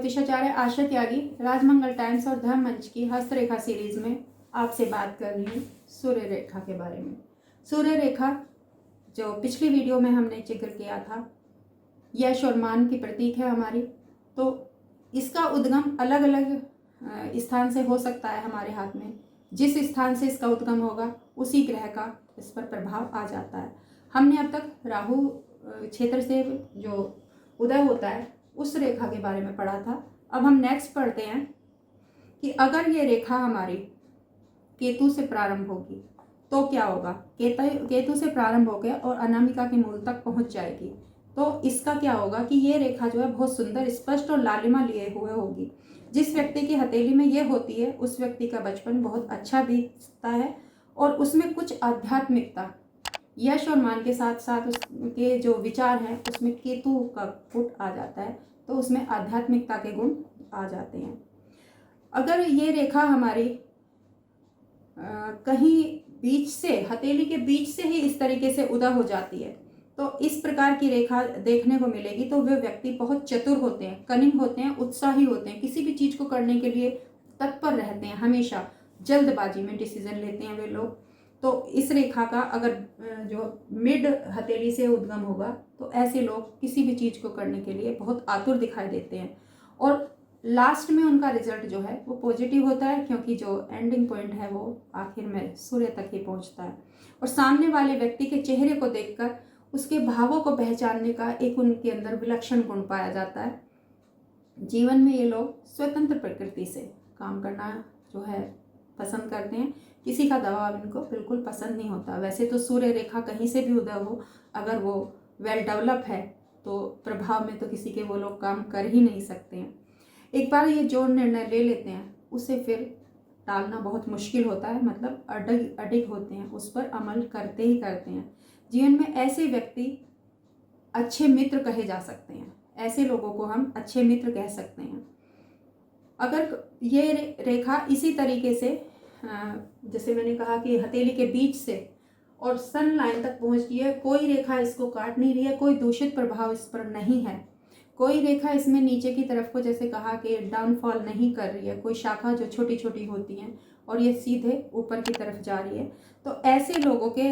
ज्योतिषाचार्य आशा त्यागी Rajmangal times और धर्म मंच की हस्तरेखा सीरीज में आपसे बात कर रही हूँ सूर्य रेखा के बारे में। सूर्य रेखा जो पिछली वीडियो में हमने जिक्र किया था, यश और मान की प्रतीक है हमारी। तो इसका उद्गम अलग अलग स्थान से हो सकता है हमारे हाथ में। जिस स्थान से इसका उद्गम होगा उसी ग्रह का इस पर प्रभाव आ जाता है। हमने अब तक राहु क्षेत्र से जो उदय होता है उस रेखा के बारे में पढ़ा था। अब हम नेक्स्ट पढ़ते हैं कि अगर ये रेखा हमारी केतु से प्रारंभ होगी तो क्या होगा। केतु से प्रारंभ होकर और अनामिका के मूल तक पहुंच जाएगी तो इसका क्या होगा कि ये रेखा जो है बहुत सुंदर, स्पष्ट और लालिमा लिए हुए होगी। जिस व्यक्ति की हथेली में ये होती है उस व्यक्ति का बचपन बहुत अच्छा बीतता है और उसमें कुछ आध्यात्मिकता, यश और मान के साथ साथ उसके जो विचार हैं उसमें केतु का पुट आ जाता है तो उसमें आध्यात्मिकता के गुण आ जाते हैं। अगर ये रेखा हमारी कहीं बीच से, हथेली के बीच से ही इस तरीके से उदय हो जाती है तो इस प्रकार की रेखा देखने को मिलेगी। तो वे व्यक्ति बहुत चतुर होते हैं, कनिंग होते हैं, उत्साही होते हैं, किसी भी चीज़ को करने के लिए तत्पर रहते हैं, हमेशा जल्दबाजी में डिसीजन लेते हैं वे लोग। तो इस रेखा का अगर जो मिड हथेली से उद्गम होगा तो ऐसे लोग किसी भी चीज़ को करने के लिए बहुत आतुर दिखाई देते हैं और लास्ट में उनका रिजल्ट जो है वो पॉजिटिव होता है, क्योंकि जो एंडिंग पॉइंट है वो आखिर में सूर्य तक ही पहुंचता है। और सामने वाले व्यक्ति के चेहरे को देखकर उसके भावों को पहचानने का एक उनके अंदर विलक्षण गुण पाया जाता है। जीवन में ये लोग स्वतंत्र प्रकृति से काम करना जो है पसंद करते हैं, किसी का दबाव इनको बिल्कुल पसंद नहीं होता। वैसे तो सूर्य रेखा कहीं से भी उदय हो, अगर वो वेल डेवलप है तो प्रभाव में तो किसी के वो लोग काम कर ही नहीं सकते हैं। एक बार ये जो निर्णय ले लेते हैं उसे फिर टालना बहुत मुश्किल होता है, मतलब अडिग होते हैं, उस पर अमल करते ही करते हैं। जीवन में ऐसे व्यक्ति अच्छे मित्र कहे जा सकते हैं, ऐसे लोगों को हम अच्छे मित्र कह सकते हैं। अगर ये रेखा इसी तरीके से जैसे मैंने कहा कि हथेली के बीच से और सन लाइन तक पहुंचती है, कोई रेखा इसको काट नहीं रही है, कोई दूषित प्रभाव इस पर नहीं है, कोई रेखा इसमें नीचे की तरफ को जैसे कहा कि डाउनफॉल नहीं कर रही है, कोई शाखा जो छोटी छोटी होती हैं और ये सीधे ऊपर की तरफ जा रही है, तो ऐसे लोगों के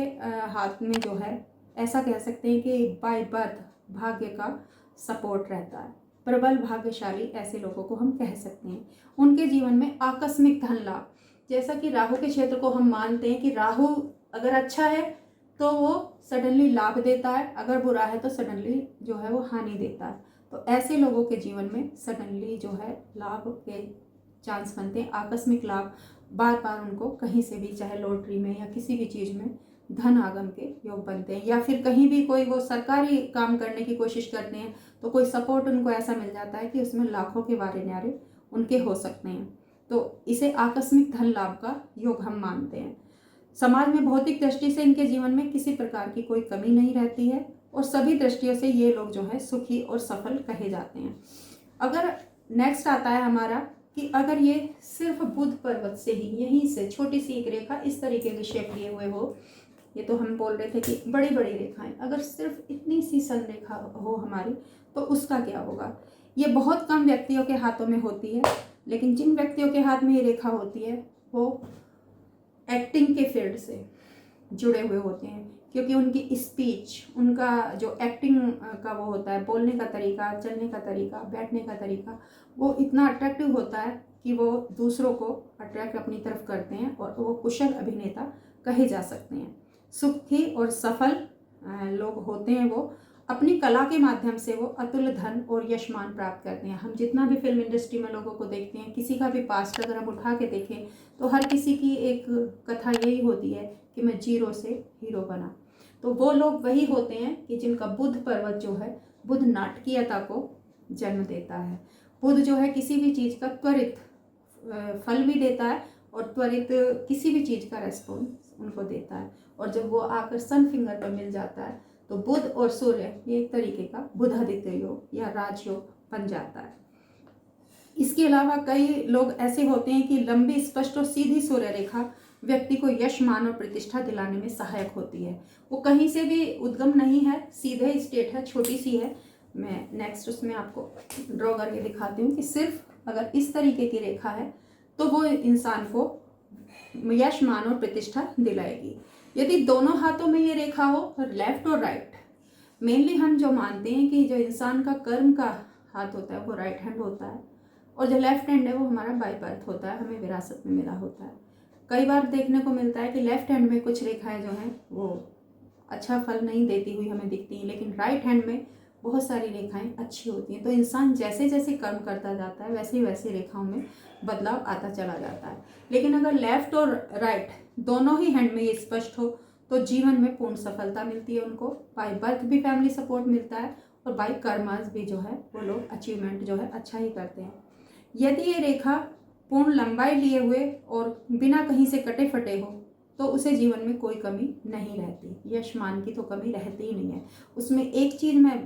हाथ में जो है ऐसा कह सकते हैं कि बाय बर्थ भाग्य का सपोर्ट रहता है। प्रबल भाग्यशाली ऐसे लोगों को हम कह सकते हैं। उनके जीवन में आकस्मिक धन लाभ, जैसा कि राहु के क्षेत्र को हम मानते हैं कि राहु अगर अच्छा है तो वो सडनली लाभ देता है, अगर बुरा है तो सडनली जो है वो हानि देता है। तो ऐसे लोगों के जीवन में सडनली जो है लाभ के चांस बनते हैं, आकस्मिक लाभ, बार बार उनको कहीं से भी, चाहे लॉटरी में या किसी भी चीज़ में धन आगम के योग बनते हैं। या फिर कहीं भी कोई वो सरकारी काम करने की कोशिश करते हैं तो कोई सपोर्ट उनको ऐसा मिल जाता है कि उसमें लाखों के वारे न्यारे उनके हो सकते हैं। तो इसे आकस्मिक धन लाभ का योग हम मानते हैं। समाज में भौतिक दृष्टि से इनके जीवन में किसी प्रकार की कोई कमी नहीं रहती है और सभी दृष्टियों से ये लोग जो है सुखी और सफल कहे जाते हैं। अगर नेक्स्ट आता है हमारा कि अगर ये सिर्फ बुध पर्वत से ही, यहीं से छोटी सी एक रेखा इस तरीके की शेप लिए हुए हो, ये तो हम बोल रहे थे कि बड़ी बड़ी रेखाएं, अगर सिर्फ इतनी सी सन रेखा हो हमारी तो उसका क्या होगा। ये बहुत कम व्यक्तियों के हाथों में होती है, लेकिन जिन व्यक्तियों के हाथ में ये रेखा होती है वो एक्टिंग के फील्ड से जुड़े हुए होते हैं, क्योंकि उनकी स्पीच, उनका जो एक्टिंग का वो होता है, बोलने का तरीका, चलने का तरीका, बैठने का तरीका, वो इतना अट्रैक्टिव होता है कि वो दूसरों को अट्रैक्ट अपनी तरफ करते हैं और वो कुशल अभिनेता कहे जा सकते हैं। सुखी और सफल लोग होते हैं, वो अपनी कला के माध्यम से वो अतुल्य धन और यशमान प्राप्त करते हैं। हम जितना भी फिल्म इंडस्ट्री में लोगों को देखते हैं, किसी का भी पास्ट अगर हम उठा के देखें तो हर किसी की एक कथा यही होती है कि मैं जीरो से हीरो बना। तो वो लोग वही होते हैं कि जिनका बुध पर्वत जो है, बुध नाटकीयता को जन्म देता है। बुध जो है किसी भी चीज़ का त्वरित फल भी देता है और त्वरित किसी भी चीज़ का रेस्पॉन्स उनको देता है। और जब वो आकर सन फिंगर पर मिल जाता है तो बुध और सूर्य ये एक तरीके का बुधादित्य योग या राजयोग बन जाता है। इसके अलावा कई लोग ऐसे होते हैं कि लंबी, स्पष्ट और सीधी सूर्य रेखा व्यक्ति को यश, मान और प्रतिष्ठा दिलाने में सहायक होती है। वो कहीं से भी उद्गम नहीं है, सीधे स्टेट है, छोटी सी है, मैं नेक्स्ट उसमें आपको ड्रॉ करके दिखाती हूँ कि सिर्फ अगर इस तरीके की रेखा है तो वो इंसान को यश मान और प्रतिष्ठा दिलाएगी। यदि दोनों हाथों में ये रेखा हो, लेफ्ट और राइट, मेनली हम जो मानते हैं कि जो इंसान का कर्म का हाथ होता है वो राइट हैंड होता है, और जो लेफ्ट हैंड है वो हमारा बाय बर्थ होता है, हमें विरासत में मिला होता है। कई बार देखने को मिलता है कि लेफ्ट हैंड में कुछ रेखाएं जो हैं वो अच्छा फल नहीं देती हुई हमें दिखती हैं, लेकिन राइट हैंड में बहुत सारी रेखाएं अच्छी होती हैं। तो इंसान जैसे जैसे कर्म करता जाता है वैसे वैसे रेखाओं में बदलाव आता चला जाता है। लेकिन अगर लेफ्ट और राइट दोनों ही हैंड में ये स्पष्ट हो तो जीवन में पूर्ण सफलता मिलती है उनको। बाय बर्थ भी फैमिली सपोर्ट मिलता है, और बाय कर्मास भी जो है वो लोग अचीवमेंट जो है अच्छा ही करते हैं। यदि ये रेखा पूर्ण लंबाई लिए हुए और बिना कहीं से कटे फटे हो तो उसे जीवन में कोई कमी नहीं रहती। यश मान की तो कमी रहती ही नहीं है। उसमें एक चीज़ मैं